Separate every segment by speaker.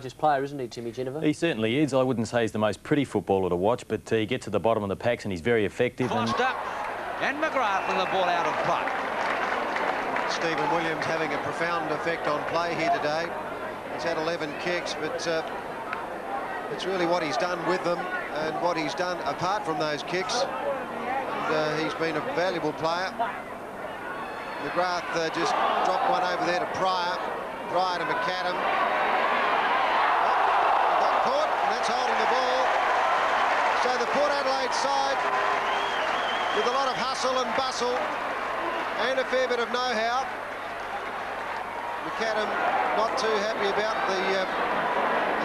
Speaker 1: greatest player, isn't he, Timmy Jennifer?
Speaker 2: He certainly is. I wouldn't say he's the most pretty footballer to watch, but he gets to the bottom of the packs and he's very effective.
Speaker 3: Foster and McGrath with the ball out of play.
Speaker 4: Stephen Williams having a profound effect on play here today. He's had 11 kicks, but it's really what he's done with them and what he's done apart from those kicks. And he's been a valuable player. McGrath just dropped one over there to Pryor. Pryor to McAdam. Oh, he got caught, and that's holding the ball. So the Port Adelaide side, with a lot of hustle and bustle and a fair bit of know-how. McAdam not too happy about the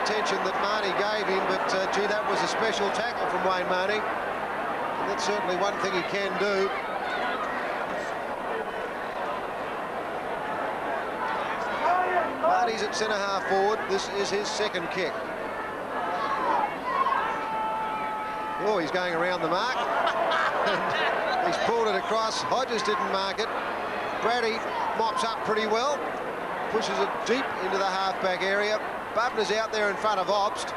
Speaker 4: attention that Marnie gave him, but gee, that was a special tackle from Wayne Marnie. And that's certainly one thing he can do. Marty's at centre-half forward. This is his second kick. Oh, he's going around the mark. And he's pulled it across. Hodges didn't mark it. Brady mops up pretty well. Pushes it deep into the half-back area. Bubner's out there in front of Obst.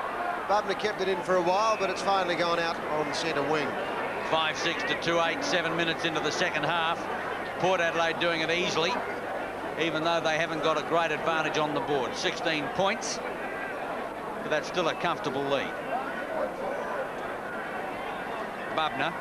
Speaker 4: Bubner kept it in for a while, but it's finally gone out on the centre wing.
Speaker 3: 5-6 to 2-8, 7 minutes into the second half. Port Adelaide doing it easily, even though they haven't got a great advantage on the board. 16 points, but that's still a comfortable lead. Bubner,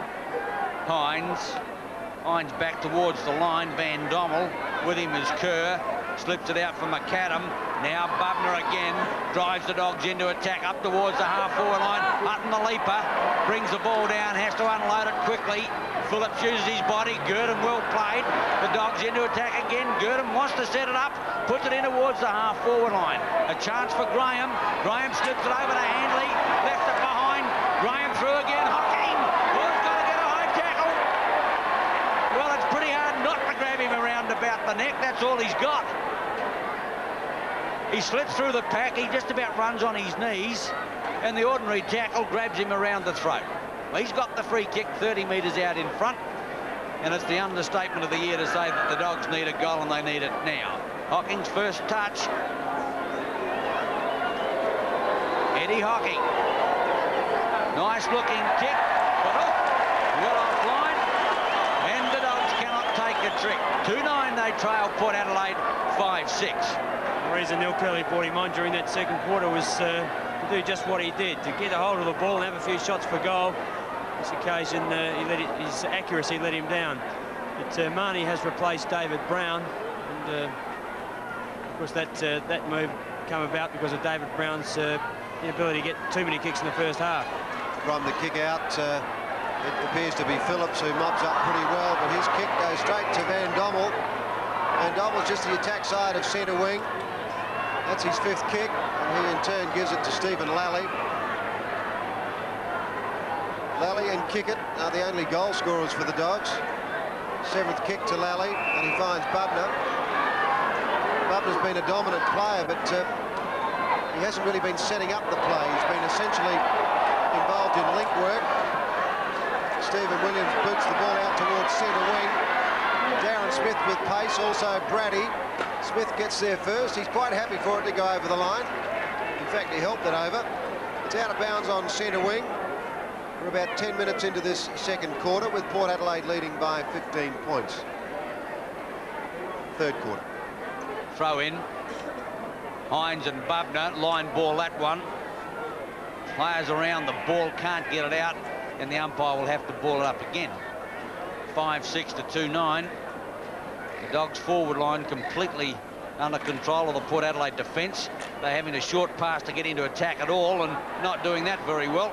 Speaker 3: Hines back towards the line. Van Dommel, with him is Kerr, slips it out for McAdam. Now Bubner again drives the Dogs into attack up towards the half-forward line. Hutton, the leaper, brings the ball down, has to unload it quickly. Phillips uses his body. Gurdon well played. The Dogs into attack again. Gurdon wants to set it up, puts it in towards the half-forward line. A chance for Graham. Graham slips it over to Handley, left it behind. Graham through again. Hocking! Who's got to get a high tackle? Well, it's pretty hard not to grab him around about the neck. That's all he's got. He slips through the pack. He just about runs on his knees, and the ordinary tackle grabs him around the throat. Well, he's got the free kick 30 metres out in front, and it's the understatement of the year to say that the Dogs need a goal, and they need it now. Hocking's first touch. Eddie Hocking. Nice looking kick, but well offline, and the Dogs cannot take a trick. 2-9 they trail Port Adelaide, 5-6.
Speaker 5: The reason Neil Curley brought him on during that second quarter was to do just what he did, to get a hold of the ball and have a few shots for goal. This occasion, his accuracy let him down. But Marnie has replaced David Brown, and of course that move came about because of David Brown's inability to get too many kicks in the first half.
Speaker 4: From the kick out, it appears to be Phillips who mobs up pretty well, but his kick goes straight to Van Dommel. Van Dommel's just the attack side of centre wing. That's his fifth kick, and he in turn gives it to Stephen Lally. Lally and Kickett are the only goal scorers for the Dogs. Seventh kick to Lally, and he finds Bubner. Bubner's been a dominant player, but he hasn't really been setting up the play. He's been essentially involved in link work. Stephen Williams boots the ball out towards centre wing. Darren Smith with pace, also Brady. Smith gets there first. He's quite happy for it to go over the line. In fact, he helped it over. It's out of bounds on centre wing. We're about 10 minutes into this second quarter, with Port Adelaide leading by 15 points. Third quarter.
Speaker 3: Throw in. Hines and Bubner, line ball that one. Players around the ball can't get it out, and the umpire will have to ball it up again. 5-6 to 2-9. The Dogs' forward line completely under control of the Port Adelaide defence. They're having a short pass to get into attack at all, and not doing that very well.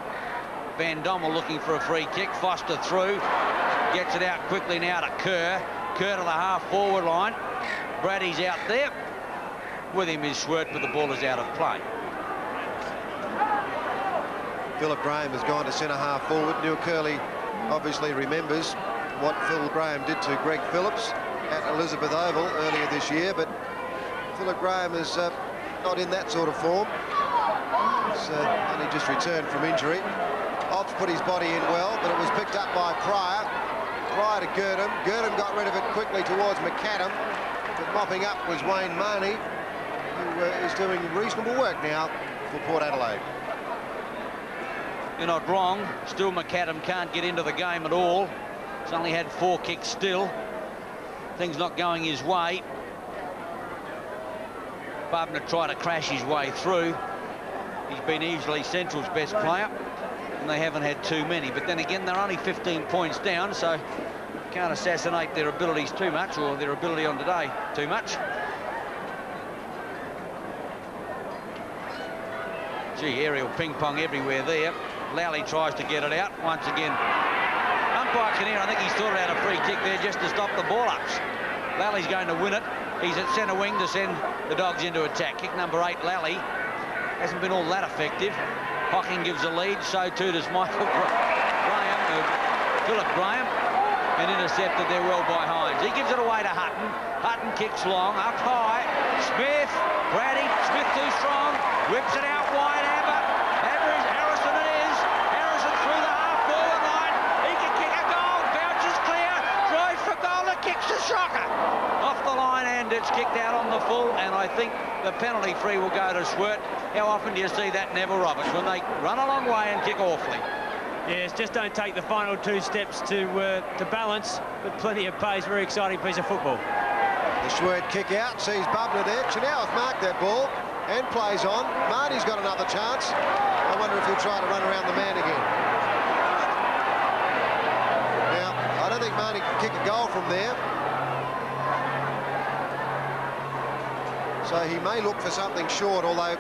Speaker 3: Van Dommel looking for a free kick. Foster through. Gets it out quickly now to Kerr. Kerr to the half-forward line. Brady's out there. With him is Schwert, but the ball is out of play.
Speaker 4: Philip Graham has gone to centre-half forward. Neil Curley obviously remembers what Phil Graham did to Greg Phillips at Elizabeth Oval earlier this year, but Philip Graham is not in that sort of form. He's only just returned from injury. Ops put his body in well, but it was picked up by Pryor. Pryor to Gurdon. Gurdon got rid of it quickly towards McAdam, but mopping up was Wayne Marnie, who is doing reasonable work now for Port Adelaide.
Speaker 3: You're not wrong. Still, McAdam can't get into the game at all. He's only had 4 kicks still. Things not going his way. Bubner tried to crash his way through. He's been easily Central's best player, and they haven't had too many. But then again, they're only 15 points down, so you can't assassinate their abilities too much, or their ability on today too much. Gee, aerial ping-pong everywhere there. Lally tries to get it out once again. Umpire Kinnear, I think he's thought about a free kick there just to stop the ball-ups. Lally's going to win it. He's at centre wing to send the Dogs into attack. Kick number 8, Lally. Hasn't been all that effective. Hocking gives a lead, so too does Philip Graham, and intercepted there well by Hines. He gives it away to Hutton. Hutton kicks long, up high. Smith, Brady, Smith too strong, whips it out wide. Abbott is Harrison, it is. Harrison through the half-forward line. He can kick a goal, bounces clear, drives for goal, and kicks a shocker. Off the line, and it's kicked out on the full, and I think the penalty free will go to Swirt. How often do you see that, Neville Roberts, when they run a long way and kick awfully?
Speaker 5: Yes, just don't take the final 2 steps to balance, but plenty of pace. Very exciting piece of football.
Speaker 4: The Swirt kick out, sees Bubner there. Chanel marked that ball and plays on. Marnie's got another chance. I wonder if he'll try to run around the man again. Now, I don't think Marnie can kick a goal from there. So he may look for something short, although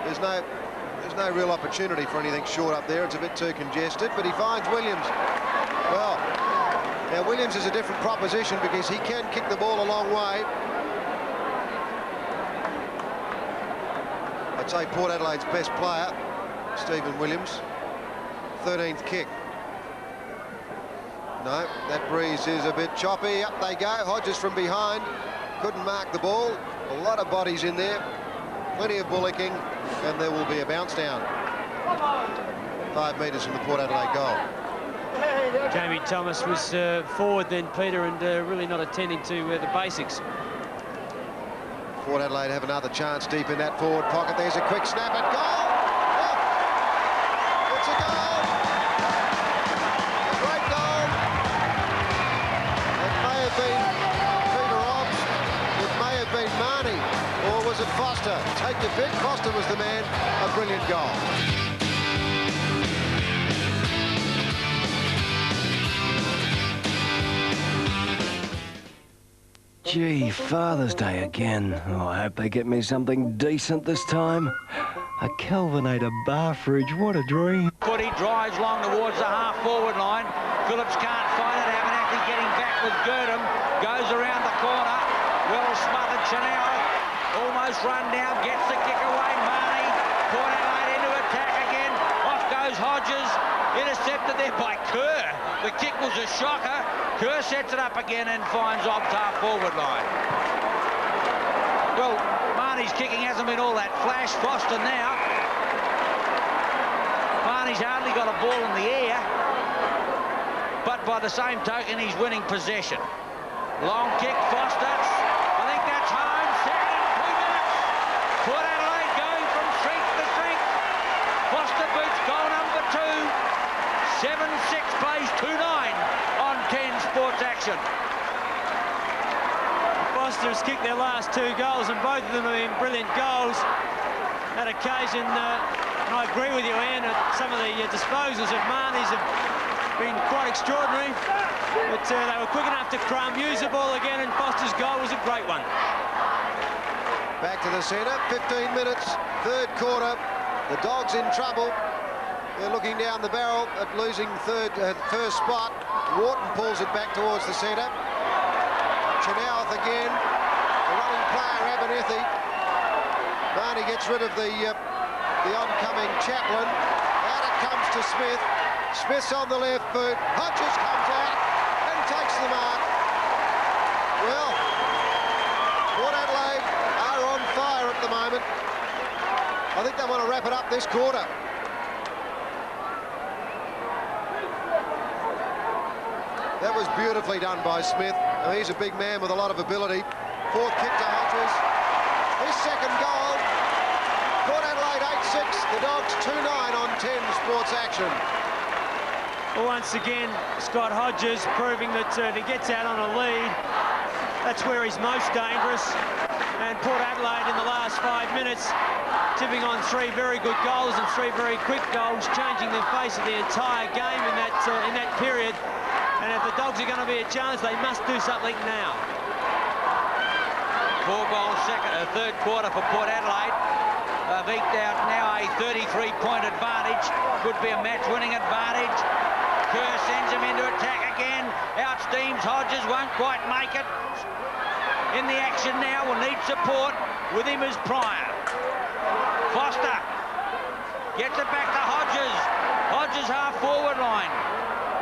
Speaker 4: there's no real opportunity for anything short up there. It's a bit too congested, but he finds Williams. Well, now Williams is a different proposition because he can kick the ball a long way. I'd say Port Adelaide's best player, Stephen Williams. 13th kick. No, that breeze is a bit choppy. Up they go. Hodges from behind. Couldn't mark the ball. A lot of bodies in there. Plenty of bullocking, and there will be a bounce down. 5 metres from the Port Adelaide goal.
Speaker 5: Jamie Thomas was forward then, Peter, and really not attending to the basics.
Speaker 4: Port Adelaide have another chance deep in that forward pocket. There's a quick snap at goal. Oh, it's a goal. A great goal. It may have been Peter Obbs. It may have been Marnie. Or was it Foster? Take your pick. Foster was the man. A brilliant goal.
Speaker 1: Gee, Father's Day again. Oh, I hope they get me something decent this time. A Kelvinator bar fridge, what a dream.
Speaker 3: Footy drives long towards the half-forward line. Phillips can't find it. Abernathy getting back with Girdham. Goes around the corner. Well smothered. Chanel almost run down. Gets the kick away. Marnie. Port Adelaide into attack again. Off goes Hodges. Intercepted there by Kerr. The kick was a shocker. Kerr sets it up again and finds off half-forward line. Well, Marnie's kicking hasn't been all that flash. Foster now. Marnie's hardly got a ball in the air, but by the same token, he's winning possession. Long kick, Foster. I think that's home. Second in 2 minutes. Port Adelaide going from strength to strength. Foster boots goal number 2. 7-6 plays 2-9 on 10 Sports Action.
Speaker 5: Foster has kicked their last 2 goals, and both of them have been brilliant goals. That occasion, and I agree with you, Ian, that some of the disposals of Marnie's have been quite extraordinary, but they were quick enough to use the ball again, and Foster's goal was a great one.
Speaker 4: Back to the centre, 15 minutes, 3rd quarter. The Dogs in trouble. They're looking down the barrel at losing first spot. Wharton pulls it back towards the centre. Chanouth again. The running player, Abernathy. Marnie gets rid of the oncoming Chaplin. Out it comes to Smith. Smith's on the left boot. Hodges comes out and takes the mark. Well, Port Adelaide are on fire at the moment. I think they want to wrap it up this quarter. That was beautifully done by Smith. Now, he's a big man with a lot of ability. 4th kick to Hodges. His 2nd goal. Port Adelaide 8 The Dogs 2-9 on 10 Sports Action.
Speaker 5: Well, once again, Scott Hodges proving that if he gets out on a lead, that's where he's most dangerous. And Port Adelaide in the last 5 minutes, tipping on 3 very good goals and 3 very quick goals, changing the face of the entire game in that period. And if the Dogs are going to be a challenge, they must do something now.
Speaker 3: 4 goals third quarter for Port Adelaide. They've eked out now a 33-point advantage. Could be a match-winning advantage. Kerr sends him into attack again. Outsteams Hodges, won't quite make it. In the action now, will need support. With him is Pryor. Foster gets it back to Hodges. Hodges half-forward line.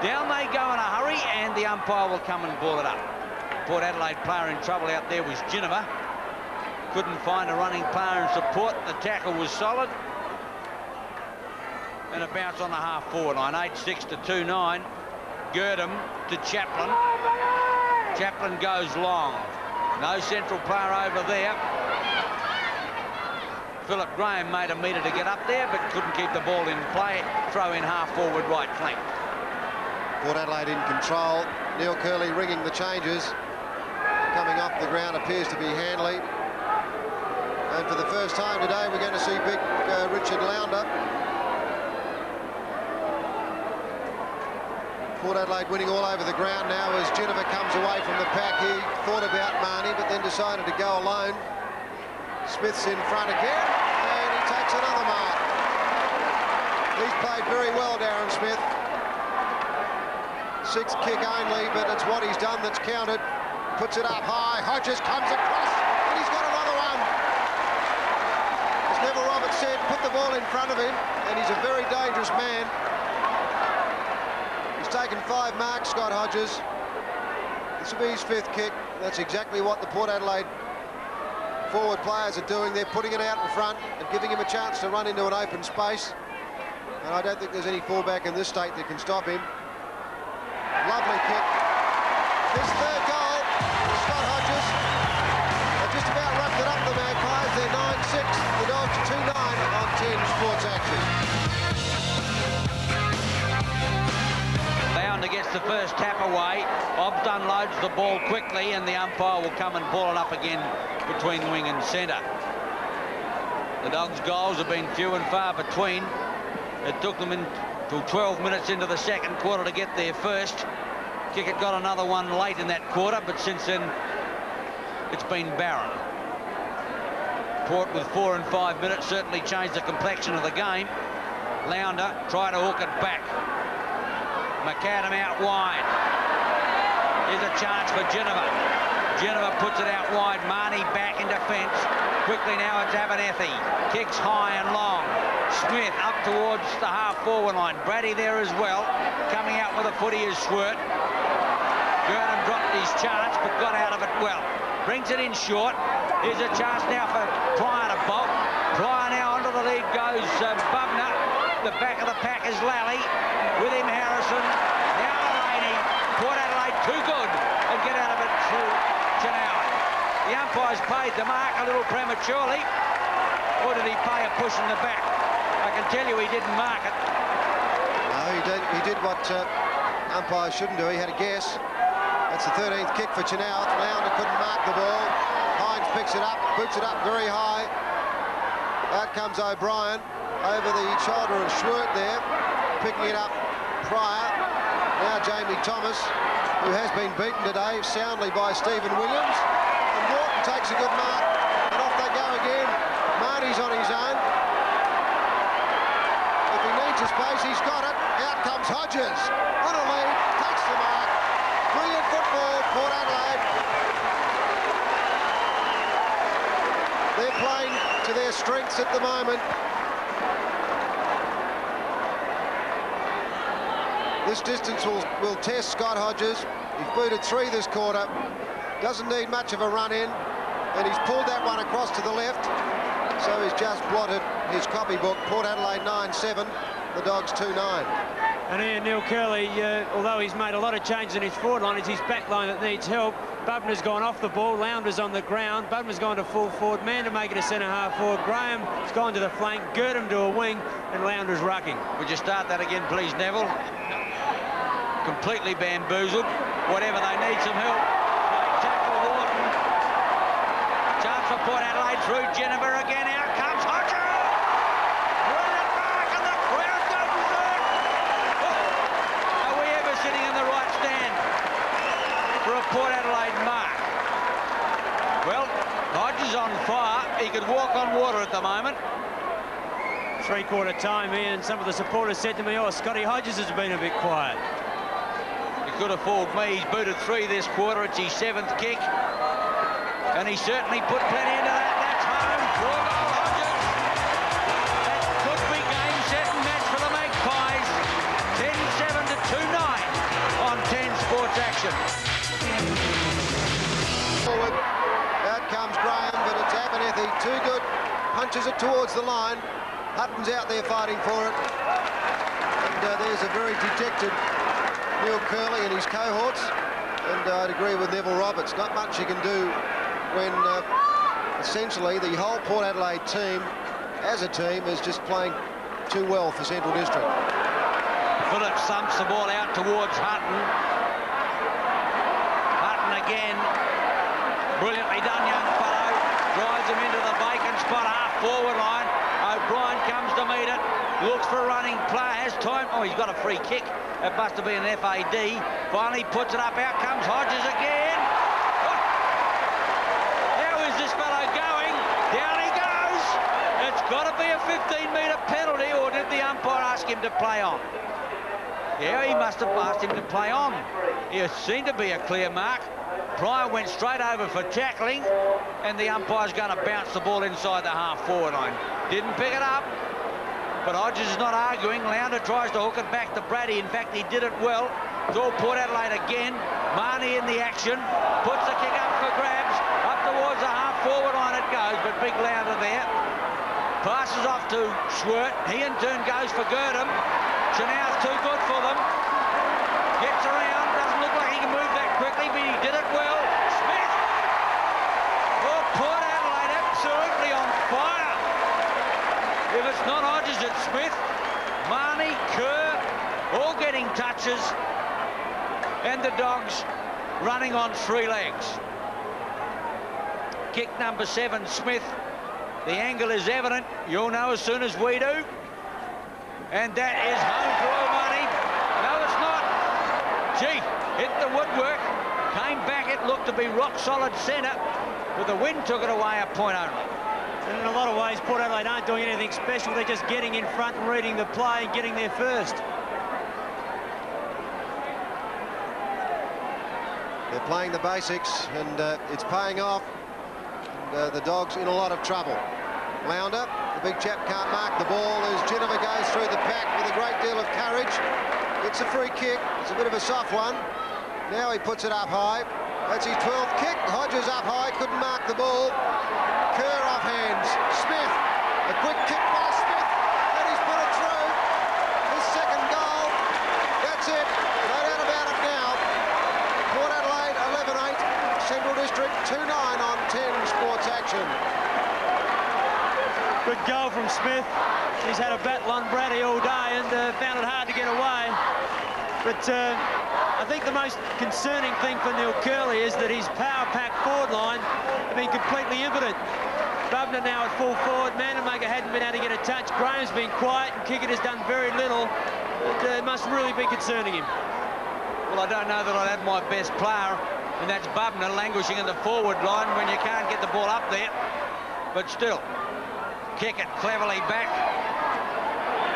Speaker 3: Down they go in a hurry, and the umpire will come and ball it up. Port Adelaide player in trouble out there was Ginniver. Couldn't find a running player in support. The tackle was solid. And a bounce on the half-forward line. 8-6 to 2-9. Girdham to Chaplin. Chaplin goes long. No central player over there. Philip Graham made a metre to get up there, but couldn't keep the ball in play. Throw in half-forward right flank.
Speaker 4: Port Adelaide in control. Neil Curley ringing the changes. Coming off the ground appears to be Hanley. And for the first time today, we're going to see big Richard Lounder. Port Adelaide winning all over the ground now as Ginniver comes away from the pack. He thought about Marnie, but then decided to go alone. Smith's in front again, and he takes another mark. He's played very well, Darren Smith. 6th kick only, but it's what he's done that's counted. Puts it up high. Hodges comes across, and he's got another one. As Neville Roberts said, put the ball in front of him, and he's a very dangerous man. He's taken 5 marks, Scott Hodges. This will be his 5th kick. That's exactly what the Port Adelaide forward players are doing. They're putting it out in front and giving him a chance to run into an open space. And I don't think there's any fullback in this state that can stop him. Lovely kick. His 3rd goal, Scott Hodges. They just about wrapped it up, the Magpies. They're 9-6. The Dogs 2-9 on 10 Sports Action.
Speaker 3: Lounder gets the first tap away. Hobbs unloads the ball quickly, and the umpire will come and ball it up again between wing and centre. The Dogs' goals have been few and far between. It took them until 12 minutes into the second quarter to get their first. Kickett got another one late in that quarter, but since then it's been barren. Port with 4 and 5 minutes certainly changed the complexion of the game. Lounder tried to hook it back. McAdam out wide. Here's a chance for Ginniver. Ginniver puts it out wide. Marnie back in defence. Quickly now it's Abernethy. Kicks high and long. Smith up towards the half-forward line. Brady there as well. Coming out with a footy is Swert. Girdham dropped his chance, but got out of it well. Brings it in short. Here's a chance now for Pryor to bolt. Pryor now onto the lead goes Bubner. The back of the pack is Lally. With him Harrison. Now Delaney. Port Adelaide too good and get out of it to Chenow. The umpires paid the mark a little prematurely. Or did he pay a push in the back? I can tell you he didn't mark it.
Speaker 4: No, he did what umpires shouldn't do. He had a guess. That's the 13th kick for Chenow. Lounder couldn't mark the ball. Hines picks it up, boots it up very high. Out comes O'Brien over the shoulder of Schwert there, picking it up. Pryor. Now Jamie Thomas, who has been beaten today soundly by Stephen Williams. And Morton takes a good mark, and off they go again. Marty's on his own. If he needs a space, he's got it. Out comes Hodges. On a lead, takes the mark. Brilliant football, Port Adelaide. They're playing to their strengths at the moment. This distance will test Scott Hodges. He's booted 3 this quarter. Doesn't need much of a run in. And he's pulled that one across to the left. So he's just blotted his copybook. Port Adelaide 9-7. The Dogs 2-9.
Speaker 5: And here, Neil Curley, although he's made a lot of changes in his forward line, it's his back line that needs help. Bubner's gone off the ball, Lowndes on the ground. Bubner's gone to full forward, man to make it a centre-half forward. Graham has gone to the flank, Girdham to a wing, and Lowndes rucking.
Speaker 3: Would you start that again, please, Neville? Completely bamboozled. Whatever, they need some help. They tackle Wharton. Chance for Port Adelaide through Jennifer again. Out comes Hodger. Brilliant mark, and the crowd go berserk. Are we ever sitting in the right stand for a Port Adelaide mark? Well, Hodges on fire. He could walk on water at the moment.
Speaker 5: Three-quarter time here, and some of the supporters said to me, oh, Scotty Hodges has been a bit quiet.
Speaker 3: He could have fooled me. He's booted 3 this quarter. It's his 7th kick. And he certainly put plenty into that. That's home. 4 goal Hodges. That could be game, set and match for the Magpies. 10-7 to 2-9 on 10 Sports Action.
Speaker 4: Forward. Out comes Graham, but it's Abernethy. Too good. Punches it towards the line. Hutton's out there fighting for it. And there's a very dejected Neil Curley and his cohorts. And I'd agree with Neville Roberts. Not much you can do when essentially the whole Port Adelaide team, as a team, is just playing too well for Central District.
Speaker 3: Phillips thumps the ball out towards Hutton. Hutton again. Brilliantly done, young fellow. Drives him into the vacant spot, half-forward line. O'Brien comes to meet it. Looks for a running play. Has time. Oh, he's got a free kick. It must have been an FAD. Finally puts it up. Out comes Hodges again. Oh. How is this fellow going? Down he goes. It's got to be a 15-metre penalty, or did the umpire ask him to play on? Yeah, he must have asked him to play on. It seemed to be a clear mark. Pryor went straight over for tackling, and the umpire's going to bounce the ball inside the half-forward line. Didn't pick it up, but Hodges is not arguing. Lounder tries to hook it back to Brady. In fact, he did it well. It's all Port Adelaide again. Marnie in the action, puts the kick up for grabs. Up towards the half-forward line it goes, but big Lounder there. Passes off to Schwert. He in turn goes for Girdham. Chanau's too good for them. Gets around, doesn't look like he can move that quickly, but he did it well. Smith! Oh, Port Adelaide absolutely on fire. If it's not Hodges, it's Smith. Marnie, Kerr, all getting touches. And the Dogs running on 3 legs. Kick number 7, Smith. The angle is evident. You'll know as soon as we do. And that is home for all money. No, it's not. Gee, hit the woodwork. Came back, it looked to be rock solid centre. But the wind took it away, a point only.
Speaker 5: And in a lot of ways, Port Adelaide aren't doing anything special. They're just getting in front and reading the play and getting there first.
Speaker 4: They're playing the basics, and it's paying off. And, the Dogs in a lot of trouble. Lounder, the big chap, can't mark the ball as Jennifer goes through the pack with a great deal of courage. It's a free kick. It's a bit of a soft one. Now he puts it up high. That's his 12th kick. Hodges up high, couldn't mark the ball. Kerr off hands. Smith, a quick kick by Smith, and he's put it through. His second goal. That's it. No doubt about it now. Port Adelaide 11-8. Central District 2-9 on 10 Sports Action.
Speaker 5: Good goal from Smith. He's had a battle on Brady all day and found it hard to get away. But I think the most concerning thing for Neil Curley is that his power-pack forward line have been completely impotent. Bubner now at full forward. Manamaker hadn't been able to get a touch. Graham's been quiet, and Kickett has done very little. It must really be concerning him.
Speaker 3: Well, I don't know that I'd have my best player, and that's Bubner languishing in the forward line when you can't get the ball up there. But still, Kickett cleverly back.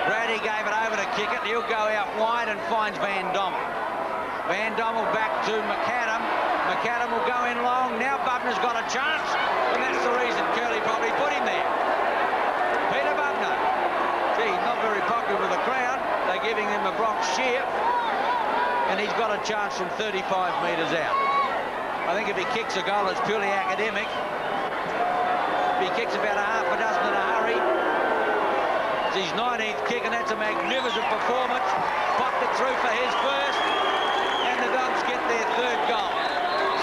Speaker 3: Brady gave it over to Kickett. He'll go out wide and finds Van Dommel. Van Dommel back to McAdam. McAdam will go in long. Now Bubner's got a chance, and that's the reason Curley probably put him there. Peter Bubner. Gee, he's not very popular with the crowd. They're giving him a Bronx cheer, and he's got a chance from 35 metres out. I think if he kicks a goal, it's purely academic. He kicks about a half a dozen in a hurry. It's his 19th kick, and that's a magnificent performance. Popped it through for his first, and the Dogs get their third goal.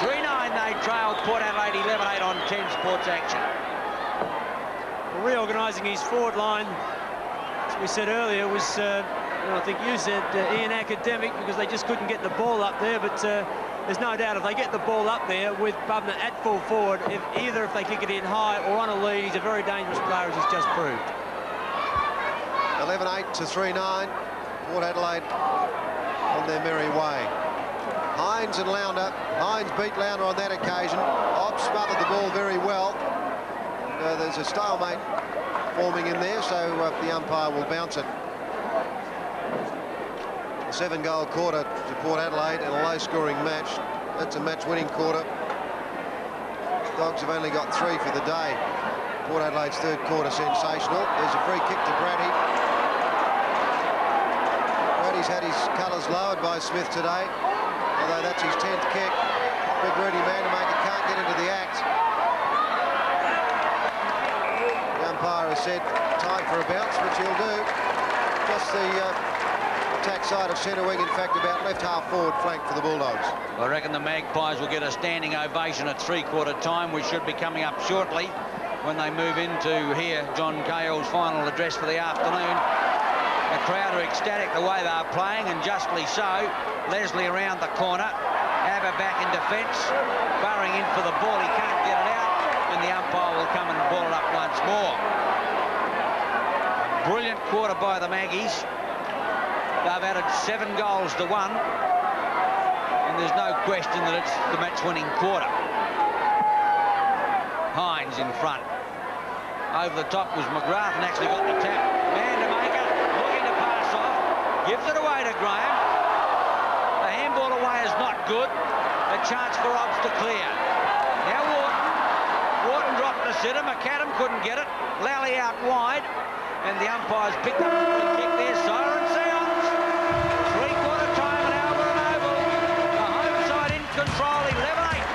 Speaker 3: 3-9 they trailed Port Adelaide 11-8 on 10 Sports Action.
Speaker 5: Reorganising his forward line, as we said earlier, was, I think you said, Ian, academic, because they just couldn't get the ball up there, but there's no doubt if they get the ball up there with Bubner at full forward, if they kick it in high or on a lead, he's a very dangerous player, as he's just proved.
Speaker 4: 11-8 to 3-9. Port Adelaide on their merry way. Hines and Lounder. Hines beat Lounder on that occasion. Obb smothered the ball very well. There's a stalemate forming in there, so the umpire will bounce it. A 7-goal quarter to Port Adelaide and a low-scoring match. That's a match-winning quarter. Dogs have only got 3 for the day. Port Adelaide's third quarter sensational. There's a free kick to Braddy. Braddy's had his colours lowered by Smith today, although that's his 10th kick. Big ready man to make it, can't get into the act. The umpire has said time for a bounce, which he'll do. Just the attack side of centre wing, in fact about left half forward flank for the Bulldogs.
Speaker 3: I reckon the Magpies will get a standing ovation at 3-quarter time, which should be coming up shortly when they move in to hear John Cahill's final address for the afternoon. The crowd are ecstatic the way they're playing, and justly so. Leslie around the corner, Abba back in defence, burrowing in for the ball, he can't get it out, and the umpire will come and ball it up once more. Brilliant quarter by the Maggies. They've added 7 goals to 1, and there's no question that it's the match-winning quarter. Hines in front. Over the top was McGrath, and actually got the tap. Vandermaker looking to pass off. Gives it away to Graham. The handball away is not good. A chance for Obbs to clear. Now Wharton. Wharton dropped the sitter. McAdam couldn't get it. Lally out wide. And the umpires picked up a free kick there. Siren sounds. 3-quarter time at Albertson Oval. The home side in control. 11-8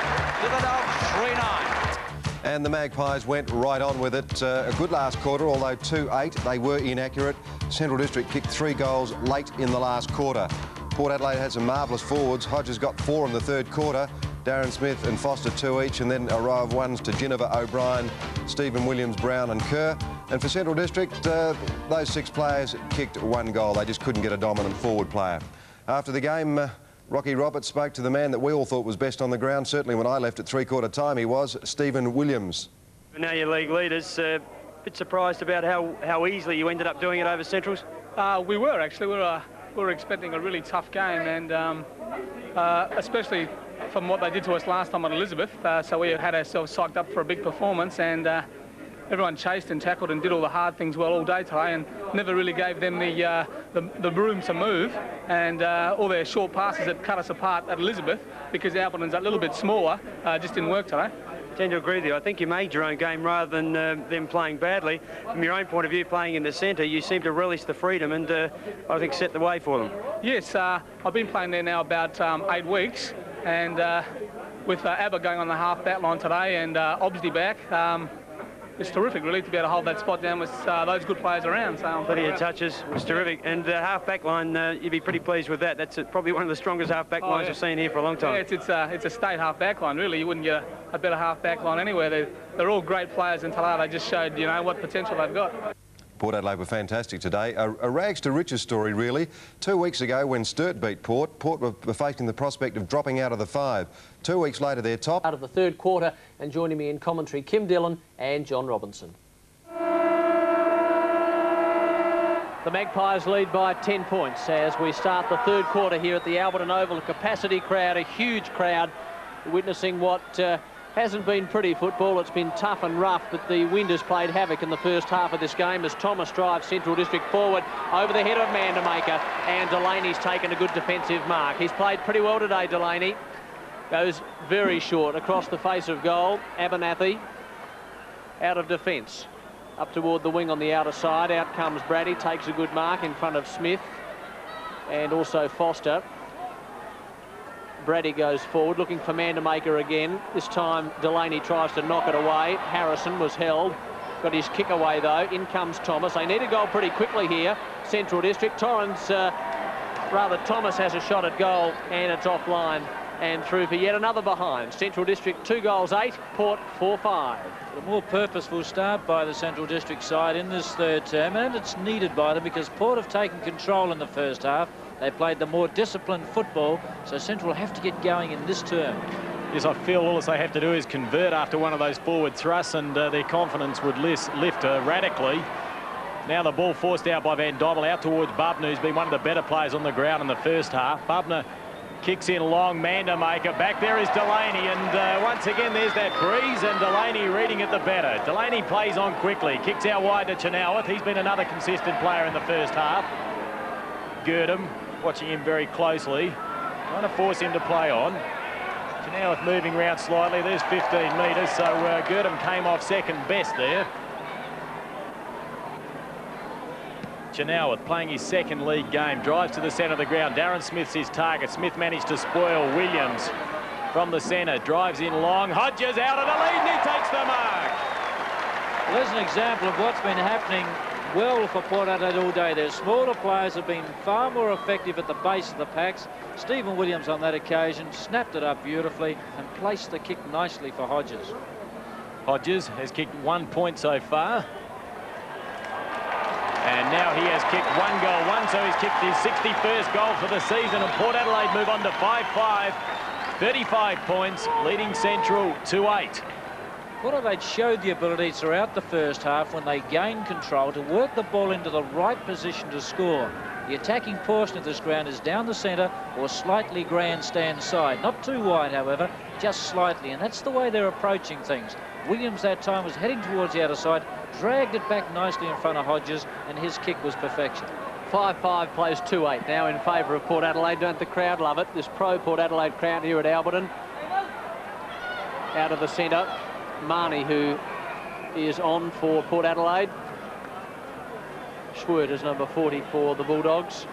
Speaker 3: to the Dogs. 3-9.
Speaker 4: And the Magpies went right on with it. A good last quarter, although 2-8. They were inaccurate. Central District kicked 3 goals late in the last quarter. Port Adelaide had some marvellous forwards. Hodges got 4 in the third quarter. Darren Smith and Foster 2 each, and then a row of ones to Ginniver, O'Brien, Stephen Williams, Brown and Kerr. And for Central District, those 6 players kicked 1 goal. They just couldn't get a dominant forward player. After the game, Rocky Roberts spoke to the man that we all thought was best on the ground. Certainly when I left at 3-quarter time, he was Stephen Williams.
Speaker 5: Now your league leaders, a bit surprised about how easily you ended up doing it over Centrals?
Speaker 6: We were actually. We were expecting a really tough game, and especially from what they did to us last time at Elizabeth. So we had ourselves psyched up for a big performance, and everyone chased and tackled and did all the hard things well all day today, and never really gave them the room to move. And all their short passes that cut us apart at Elizabeth, because Alberton's a little bit smaller, just didn't work today.
Speaker 5: I tend to agree with you. I think you made your own game rather than them playing badly. From your own point of view, playing in the centre, you seem to relish the freedom and I think set the way for them. Yes,
Speaker 6: I've been playing there now about 8 weeks, and with Abba going on the half-back line today and Obsdy back, it's terrific, really, to be able to hold that spot down with those good players around. So
Speaker 5: plenty of touches, was terrific. And the half-back line, you'd be pretty pleased with that. That's probably one of the strongest half-back lines I've seen here for a long time.
Speaker 6: Yeah, it's a state half-back line, really. You wouldn't get a better half-back line anywhere. They're all great players, and today they just showed, what potential they've got.
Speaker 4: Port Adelaide were fantastic today. A rags to riches story, really. 2 weeks ago, when Sturt beat Port were facing the prospect of dropping out of the 5. 2 weeks later, they're top.
Speaker 7: Out of the third quarter, and joining me in commentary, Kim Dillon and John Robinson. The Magpies lead by 10 points as we start the third quarter here at the Albertson Oval. A capacity crowd, a huge crowd, witnessing what hasn't been pretty football. It's been tough and rough, but the wind has played havoc in the first half of this game as Thomas drives Central District forward over the head of Vandermaker, and Delaney's taken a good defensive mark. He's played pretty well today, Delaney. Goes very short across the face of goal. Abernathy out of defence. Up toward the wing on the outer side. Out comes Brady, takes a good mark in front of Smith and also Foster. Brady goes forward, looking for Vandermaker again. This time Delaney tries to knock it away. Harrison was held. Got his kick away, though. In comes Thomas. They need a goal pretty quickly here, Central District. Thomas has a shot at goal, and it's offline and through for yet another behind. Central District 2 goals 8, Port 4-5.
Speaker 8: A more purposeful start by the Central District side in this third term, and it's needed by them because Port have taken control in the first half. They played the more disciplined football, so Central have to get going in this term.
Speaker 2: Yes, I feel all they have to do is convert after one of those forward thrusts, and their confidence would lift radically. Now the ball forced out by Van Dommel out towards Bubner, who's been one of the better players on the ground in the first half. Bubner kicks in long, man to make it. Back there is Delaney, and once again there's that breeze, and Delaney reading it the better. Delaney plays on quickly, kicks out wide to Chenoweth. He's been another consistent player in the first half. Girdham watching him very closely, trying to force him to play on. Chenoweth moving around slightly. There's 15 metres, so Girdham came off second best there. Chenoweth playing his second league game, drives to the centre of the ground. Darren Smith's his target. Smith managed to spoil Williams from the centre. Drives in long. Hodges out of the lead, and he takes the mark.
Speaker 8: Well, there's an example of what's been happening well for Port Adelaide all day. Their smaller players have been far more effective at the base of the packs. Stephen Williams on that occasion snapped it up beautifully and placed the kick nicely for Hodges.
Speaker 2: Hodges has kicked 1 point so far. And now he has kicked 1 goal, so he's kicked his 61st goal for the season, and Port Adelaide move on to 5-5, 35 points, leading Central 2-8.
Speaker 8: Port Adelaide showed the ability throughout the first half when they gained control to work the ball into the right position to score. The attacking portion of this ground is down the centre or slightly grandstand side. Not too wide, however, just slightly, and that's the way they're approaching things. Williams that time was heading towards the outer side, dragged it back nicely in front of Hodges, and his kick was perfection.
Speaker 7: 5-5 plays 2-8 now in favour of Port Adelaide. Don't the crowd love it? This pro-Port Adelaide crowd here at Albertson. Out of the centre, Marnie, who is on for Port Adelaide. Schwert is number 40 for the Bulldogs.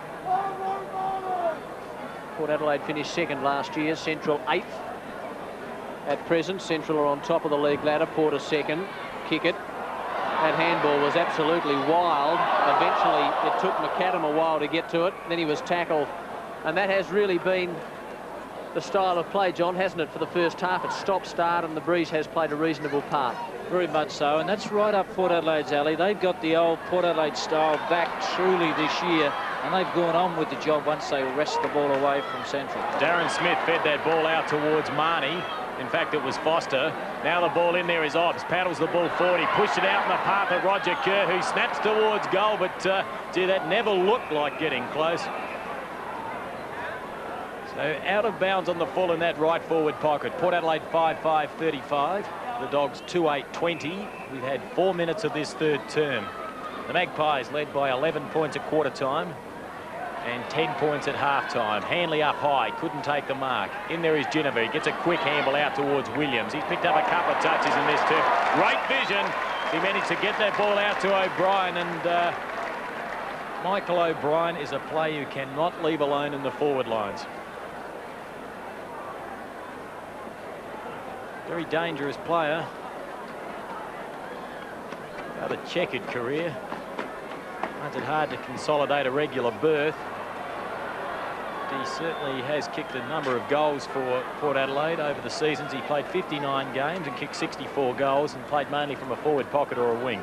Speaker 7: Port Adelaide finished second last year, Central 8th. At present, Central are on top of the league ladder, Port is second. Kick it. That handball was absolutely wild. Eventually, it took McAdam a while to get to it. Then he was tackled. And that has really been the style of play, John, hasn't it, for the first half? It's stop-start, and the breeze has played a reasonable part.
Speaker 8: Very much so, and that's right up Port Adelaide's alley. They've got the old Port Adelaide style back truly this year, and they've gone on with the job once they wrest the ball away from Central.
Speaker 2: Darren Smith fed that ball out towards Marnie. In fact, it was Foster. Now the ball in there is Obbs. Paddles the ball forward. He pushed it out in the path of Roger Kerr, who snaps towards goal, but gee, that never looked like getting close. So out of bounds on the full in that right forward pocket. Port Adelaide 5-5-35. The Dogs 2-8-20. We've had 4 minutes of this third term. The Magpies led by 11 points at quarter time and 10 points at half-time. Hanley up high, couldn't take the mark. In there is Ginniver. He gets a quick handle out towards Williams. He's picked up a couple of touches in this term. Great vision. He managed to get that ball out to O'Brien, and Michael O'Brien is a player who cannot leave alone in the forward lines. Very dangerous player. Rather checkered career. Finds it hard to consolidate a regular berth. He certainly has kicked a number of goals for Port Adelaide over the seasons. He played 59 games and kicked 64 goals and played mainly from a forward pocket or a wing.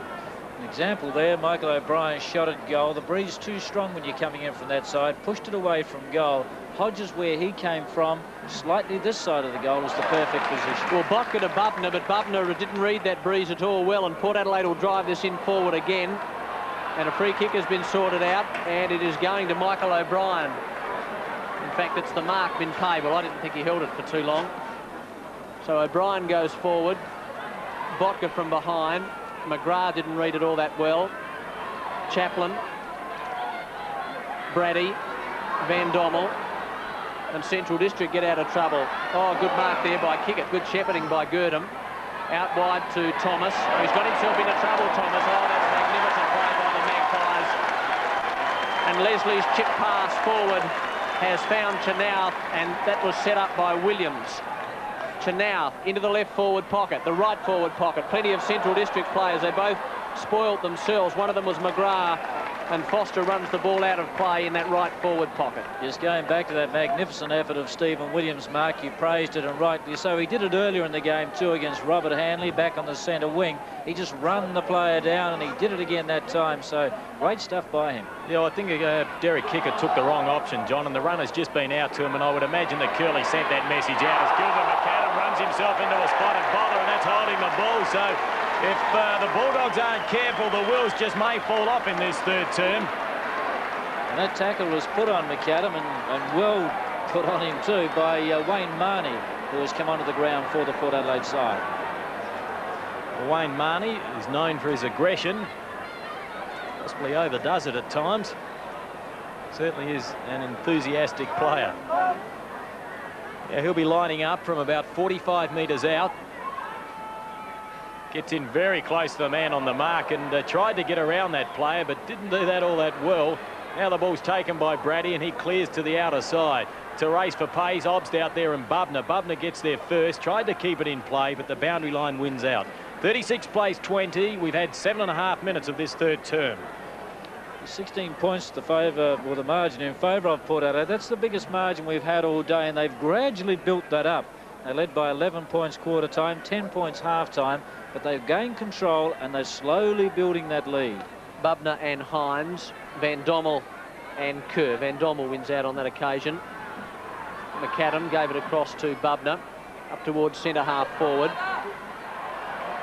Speaker 8: An example there, Michael O'Brien shot at goal. The breeze too strong when you're coming in from that side. Pushed it away from goal. Hodges, where he came from, slightly this side of the goal, is the perfect position.
Speaker 7: Well, Botka to Bubner, but Bubner didn't read that breeze at all well, and Port Adelaide will drive this in forward again. And a free kick has been sorted out, and it is going to Michael O'Brien. In fact, it's the mark been paid. Well, I didn't think he held it for too long. So O'Brien goes forward. Botka from behind. McGrath didn't read it all that well. Chaplin. Brady. Van Dommel. And Central District get out of trouble. Oh, good mark there by Kickett. Good shepherding by Girdham. Out wide to Thomas. He's got himself into trouble, Thomas. Oh, that's magnificent play by the Magpies. And Leslie's chip pass forward has found Chenoweth, and that was set up by Williams. Chenoweth into the left forward pocket, the right forward pocket. Plenty of Central District players. They both spoiled themselves. One of them was McGrath, and Foster runs the ball out of play in that right forward pocket.
Speaker 8: Just going back to that magnificent effort of Stephen Williams, Mark, you praised it, and rightly so. He did it earlier in the game too against Robert Hanley back on the centre wing. He just run the player down, and he did it again that time, so great stuff by him.
Speaker 2: Yeah, I think Derek Kicker took the wrong option, John, and the runner's just been out to him, and I would imagine that Curley sent that message out as Gilbert McAdam runs himself into a spotted bother, and that's holding the ball. So if the Bulldogs aren't careful, the wheels just may fall off in this third term.
Speaker 8: And that tackle was put on McAdam, and well put on him too by Wayne Marnie, who has come onto the ground for the Port Adelaide side.
Speaker 2: Wayne Marnie is known for his aggression, possibly overdoes it at times. Certainly is an enthusiastic player. Yeah, he'll be lining up from about 45 metres out. Gets in very close to the man on the mark and tried to get around that player, but didn't do that all that well. Now the ball's taken by Brady, and he clears to the outer side. It's a race for pace. Obst out there, and Bubner. Bubner gets there first. Tried to keep it in play, but the boundary line wins out. 36 plays 20. We've had 7.5 minutes of this third term.
Speaker 8: 16 points to favour, or the margin in favour of Port Adelaide. That's the biggest margin we've had all day, and they've gradually built that up. They led by 11 points quarter time, 10 points half time, but they've gained control and they're slowly building that lead.
Speaker 7: Bubner and Hines, Van Dommel and Kerr. Van Dommel wins out on that occasion. McAdam gave it across to Bubner, up towards centre half forward.